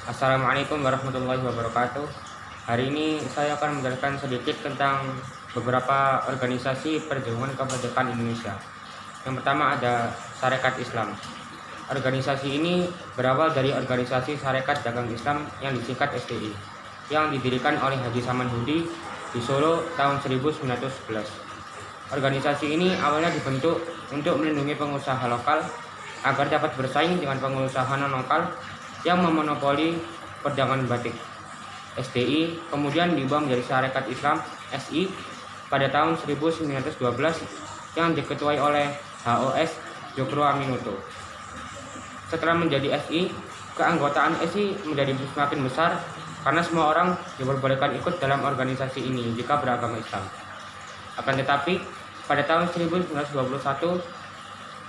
Assalamualaikum warahmatullahi wabarakatuh. Hari ini saya akan menjelaskan sedikit tentang beberapa organisasi perjuangan kemerdekaan Indonesia. Yang pertama ada Sarekat Islam. Organisasi ini berawal dari Organisasi Sarekat Dagang Islam yang disingkat SDI, yang didirikan oleh Haji Saman Hudi di Solo tahun 1911. Organisasi ini awalnya dibentuk untuk melindungi pengusaha lokal agar dapat bersaing dengan pengusaha non-lokal yang memonopoli perdagangan batik. SDI kemudian diubah menjadi Sarekat Islam SI pada tahun 1912 yang diketuai oleh HOS Djokro Aminoto. Setelah menjadi SI, keanggotaan SI menjadi semakin besar karena semua orang diperbolehkan ikut dalam organisasi ini jika beragama Islam. Akan tetapi, pada tahun 1921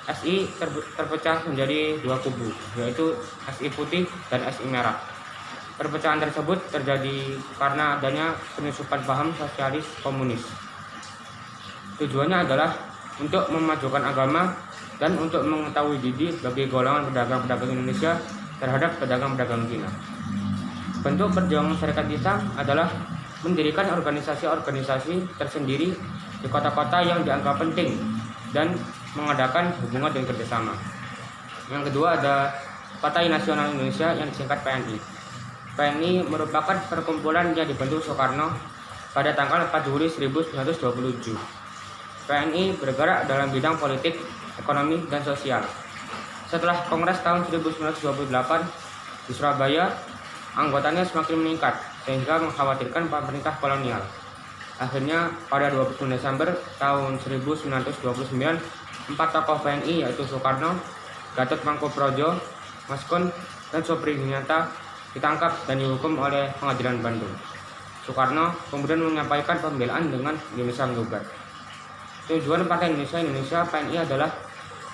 SI terpecah menjadi dua kubu, yaitu SI putih dan SI merah. Perpecahan tersebut terjadi karena adanya penyusupan paham sosialis komunis. Tujuannya adalah untuk memajukan agama dan untuk mengetahui didi bagi golongan pedagang-pedagang Indonesia terhadap pedagang-pedagang Cina. Bentuk perjuangan Sarekat Islam adalah mendirikan organisasi-organisasi tersendiri di kota-kota yang dianggap penting dan mengadakan hubungan dan kerjasama. Yang kedua ada Partai Nasional Indonesia yang disingkat PNI. PNI merupakan perkumpulan yang dibentuk Soekarno pada tanggal 4 Juli 1927. PNI bergerak dalam bidang politik, ekonomi, dan sosial. Setelah Kongres tahun 1928 di Surabaya, anggotanya semakin meningkat sehingga mengkhawatirkan pemerintah kolonial. Akhirnya pada 20 Desember tahun 1929, 4 tokoh PNI yaitu Soekarno, Gatot Mangkoepradjo, Maskun, dan Soepridinata ditangkap dan dihukum oleh Pengadilan Bandung. Soekarno kemudian menyampaikan pembelaan dengan Indonesia Menggugat. Tujuan Partai Indonesia PNI adalah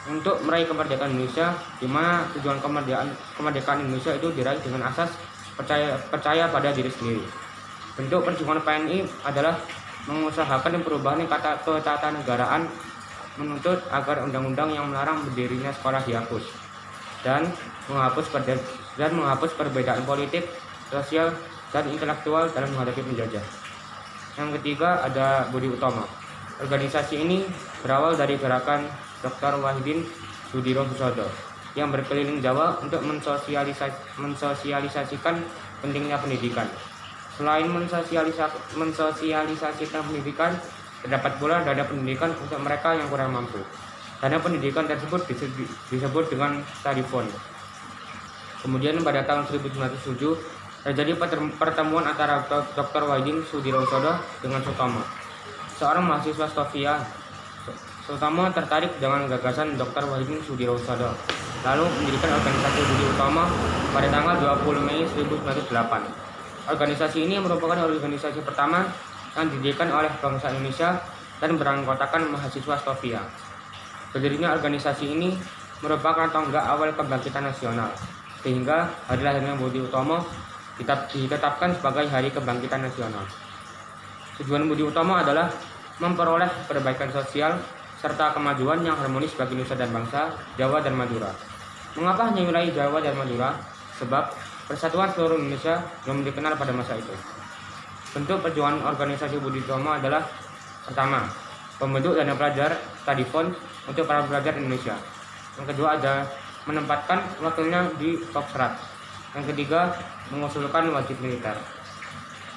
untuk meraih kemerdekaan Indonesia, di mana tujuan kemerdekaan Indonesia itu diraih dengan asas percaya pada diri sendiri. Bentuk perjuangan PNI adalah mengusahakan perubahan ketatanegaraan, menuntut agar undang-undang yang melarang berdirinya sekolah dihapus dan menghapus perbedaan politik, sosial, dan intelektual dalam menghadapi penjajah. Yang ketiga ada Budi Utomo. Organisasi ini berawal dari gerakan Dr. Wahidin Sudirohusodo yang berkeliling Jawa untuk mensosialisasikan pentingnya pendidikan. Selain mensosialisasikan pendidikan, terdapat pula dana pendidikan untuk mereka yang kurang mampu. Dana pendidikan tersebut disebut dengan study fund. Kemudian pada tahun 1907 terjadi pertemuan antara Dr. Wahidin Sudirohusodo dengan Sutomo, seorang mahasiswa Stovia. Sutomo tertarik dengan gagasan Dr. Wahidin Sudirohusodo, lalu mendirikan organisasi Budi Utomo pada tanggal 20 Mei 1908. Organisasi ini merupakan organisasi pertama yang didirikan oleh bangsa Indonesia dan beranggotakan mahasiswa Stovia. Berdirinya organisasi ini merupakan tonggak awal kebangkitan nasional, sehingga hari lahirnya Budi Utomo ditetapkan sebagai Hari Kebangkitan Nasional. Tujuan Budi Utomo adalah memperoleh perbaikan sosial serta kemajuan yang harmonis bagi nusa dan bangsa Jawa dan Madura. Mengapa hanya wilayah Jawa dan Madura? Sebab persatuan seluruh Indonesia belum dikenal pada masa itu. Bentuk perjuangan organisasi Budi Utomo adalah pertama, pembentuk dana pelajar study fund untuk para pelajar Indonesia. Yang kedua ada menempatkan wakilnya di Koksrat. Yang ketiga, mengusulkan wajib militer.